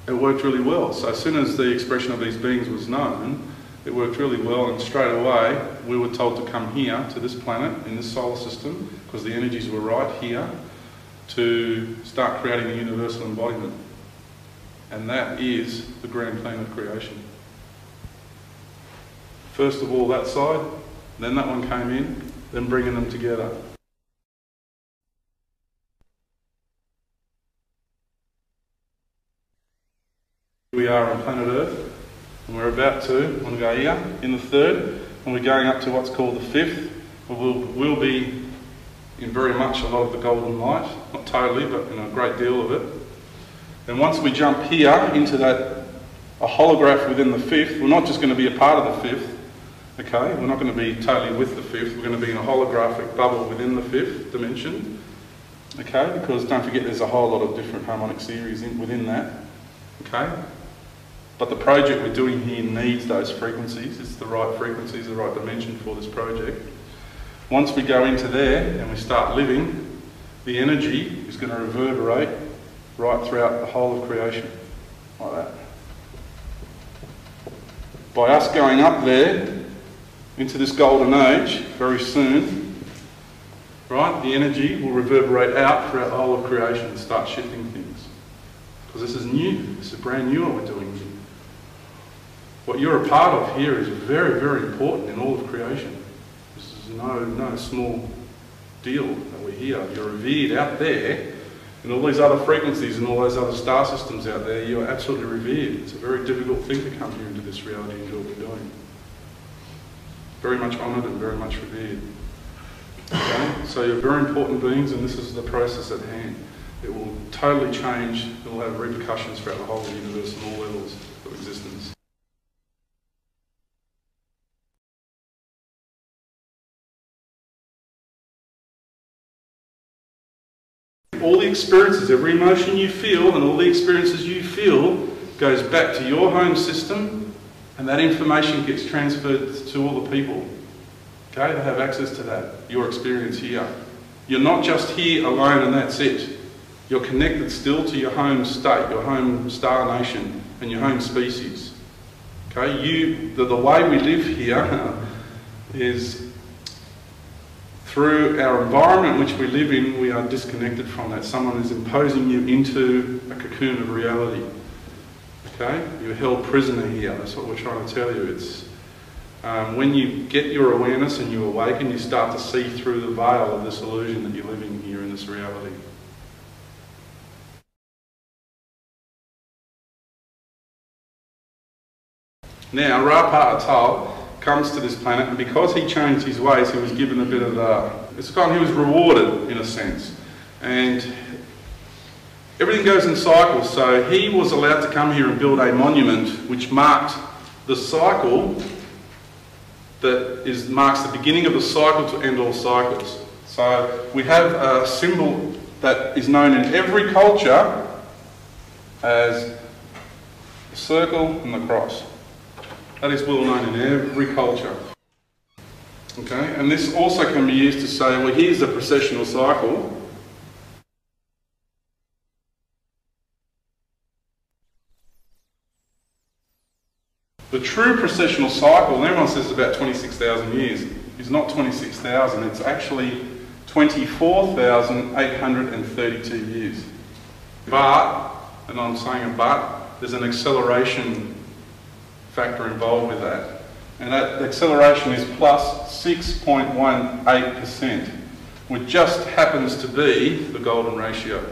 it worked really well. So as soon as the expression of these beings was known, it worked really well, and straight away we were told to come here to this planet in this solar system, because the energies were right here, to start creating the universal embodiment. And that is the grand plan of creation. First of all that side, then that one came in, then bringing them together. We are on planet Earth, and we're about to, I'm going to go here, in the third, and we're going up to what's called the fifth. We'll be in very much a lot of the golden light, not totally, but in a great deal of it. And once we jump here into that, a holograph within the fifth, we're not just going to be a part of the fifth, okay? We're not going to be totally with the fifth, we're going to be in a holographic bubble within the fifth dimension, okay? Because don't forget there's a whole lot of different harmonic series within that, okay? But the project we're doing here needs those frequencies. It's the right frequencies, the right dimension for this project. Once we go into there and we start living, the energy is going to reverberate right throughout the whole of creation, like that. By us going up there into this golden age very soon, right, the energy will reverberate out throughout the whole of creation and start shifting things. Because this is new, this is brand new what we're doing here. What you're a part of here is very, very important in all of creation. This is no small deal that we're here. You're revered out there, and all these other frequencies and all those other star systems out there, you're absolutely revered. It's a very difficult thing to come here into this reality and do what we're doing. Very much honoured and very much revered. Okay? So you're very important beings, and this is the process at hand. It will totally change, it will have repercussions throughout the whole of the universe on all levels of existence. All the experiences, every emotion you feel and all the experiences you feel goes back to your home system, and that information gets transferred to all the people. Okay, they have access to that, your experience here. You're not just here alone and that's it. You're connected still to your home state, your home star nation and your home species. Okay, the way we live here is through our environment in which we live in, we are disconnected from that. Someone is imposing you into a cocoon of reality. Okay? You're held prisoner here. That's what we're trying to tell you. It's when you get your awareness and you awaken, you start to see through the veil of this illusion that you're living here in this reality. Now, Ra-Pa-Atal comes to this planet, and because he changed his ways, he was given a bit of he was rewarded in a sense, and everything goes in cycles. So he was allowed to come here and build a monument which marked the cycle that marks the beginning of the cycle to end all cycles. So we have a symbol that is known in every culture as the circle and the cross. That is well known in every culture. Okay, and this also can be used to say, well, here's the precessional cycle. The true precessional cycle, everyone says it's about 26,000 years. It's not 26,000, it's actually 24,832 years. But, and I'm saying a but, there's an acceleration factor involved with that. And that acceleration is plus 6.18%, which just happens to be the golden ratio.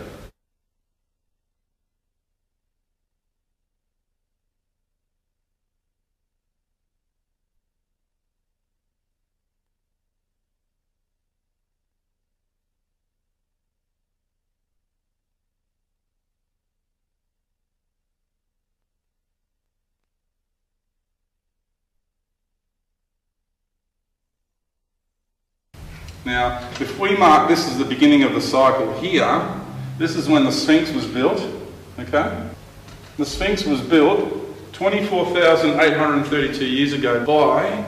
Now, if we mark this as the beginning of the cycle here, this is when the Sphinx was built, okay? The Sphinx was built 24,832 years ago by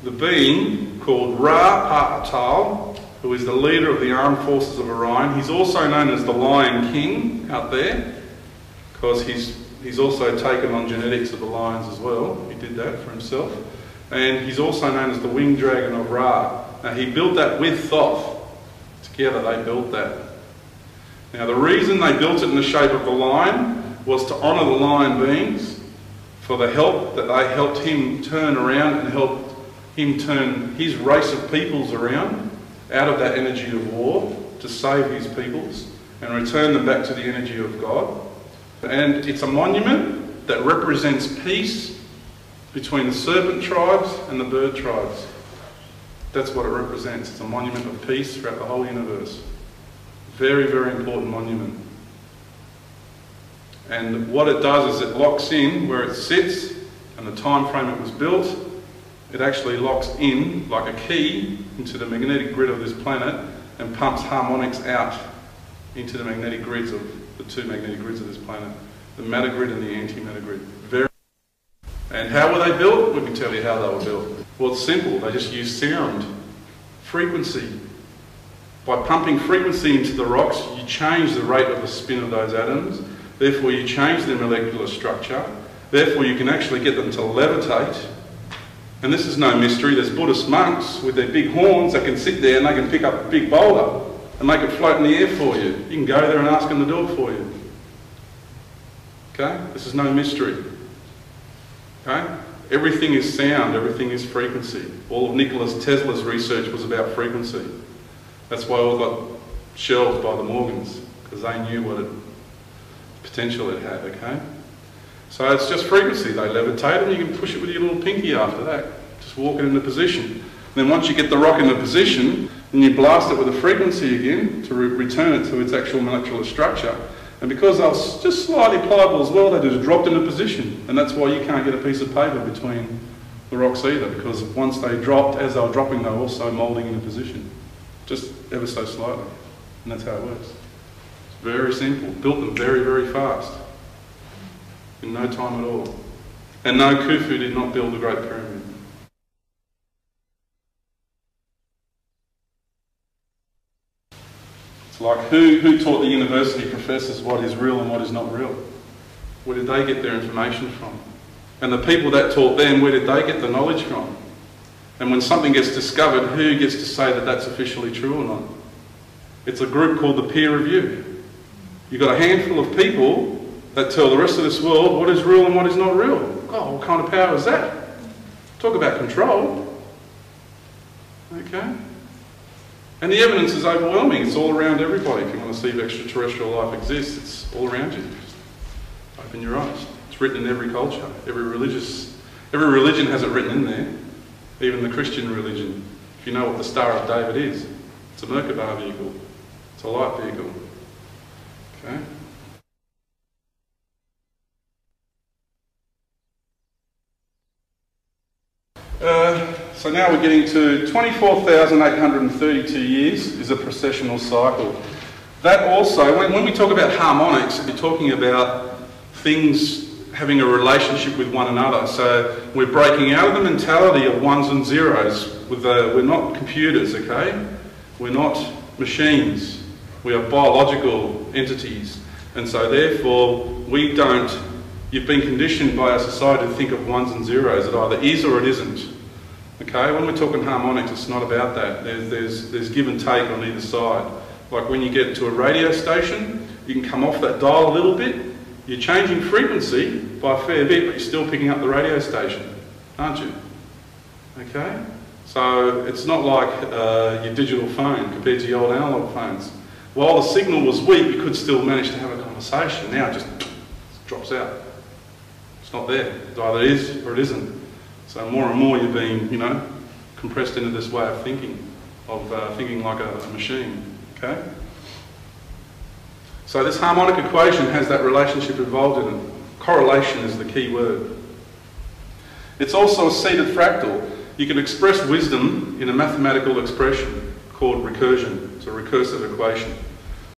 the being called Ra-Pa-Atal, who is the leader of the armed forces of Orion. He's also known as the Lion King out there, because he's he's also taken on genetics of the lions as well. He did that for himself. And he's also known as the winged dragon of Ra. Now he built that with Thoth. Together they built that. Now the reason they built it in the shape of the lion was to honour the lion beings for the help that they helped him turn around and helped him turn his race of peoples around out of that energy of war to save his peoples and return them back to the energy of God. And it's a monument that represents peace between the serpent tribes and the bird tribes. That's what it represents. It's a monument of peace throughout the whole universe. Very, very important monument. And what it does is it locks in where it sits and the time frame it was built. It actually locks in like a key into the magnetic grid of this planet and pumps harmonics out into the magnetic grids of the two magnetic grids of this planet, the matter grid and the antimatter grid. Very. And how were they built? Let me tell you how they were built. Well, it's simple. They just use sound, frequency. By pumping frequency into the rocks, you change the rate of the spin of those atoms. Therefore, you change their molecular structure. Therefore, you can actually get them to levitate. And this is no mystery. There's Buddhist monks with their big horns that can sit there and they can pick up a big boulder and make it float in the air for you. You can go there and ask them to do it for you. Okay? This is no mystery. Okay? Everything is sound, everything is frequency. All of Nikola Tesla's research was about frequency. That's why all got shelved by the Morgans, because they knew what potential it had, okay? So it's just frequency. They levitate and you can push it with your little pinky after that. Just walk it into position. And then once you get the rock into position, then you blast it with a frequency again to return it to its actual molecular structure. And because they're just slightly pliable as well, they just dropped into position. And that's why you can't get a piece of paper between the rocks either, because once they dropped, as they were dropping, they were also moulding into position. Just ever so slightly. And that's how it works. It's very simple. Built them very, very fast. In no time at all. And no, Khufu did not build the Great Pyramid. It's like who taught the university professors what is real and what is not real? Where did they get their information from? And the people that taught them, where did they get the knowledge from? And when something gets discovered, who gets to say that that's officially true or not? It's a group called the peer review. You've got a handful of people that tell the rest of this world what is real and what is not real. Oh, what kind of power is that? Talk about control. Okay? And the evidence is overwhelming. It's all around everybody. If you want to see if extraterrestrial life exists, it's all around you. Just open your eyes. It's written in every culture. Every religion has it written in there. Even the Christian religion. If you know what the Star of David is, it's a Merkabah vehicle. It's a light vehicle. Okay? So now we're getting to 24,832 years is a precessional cycle. That also, when we talk about harmonics, we're talking about things having a relationship with one another. So we're breaking out of the mentality of ones and zeros. We're not computers, okay? We're not machines. We are biological entities. And so therefore, you've been conditioned by our society to think of ones and zeros. It either is or it isn't. Okay, when we're talking harmonics, it's not about that. There's give and take on either side. Like when you get to a radio station, you can come off that dial a little bit. You're changing frequency by a fair bit, but you're still picking up the radio station, aren't you? Okay? So it's not like your digital phone compared to your old analog phones. While the signal was weak, you could still manage to have a conversation. Now it just drops out. It's not there. It either is or it isn't. So more and more you're being, compressed into this way of thinking like a machine. Okay? So this harmonic equation has that relationship involved in it. Correlation is the key word. It's also a seated fractal. You can express wisdom in a mathematical expression called recursion. It's a recursive equation.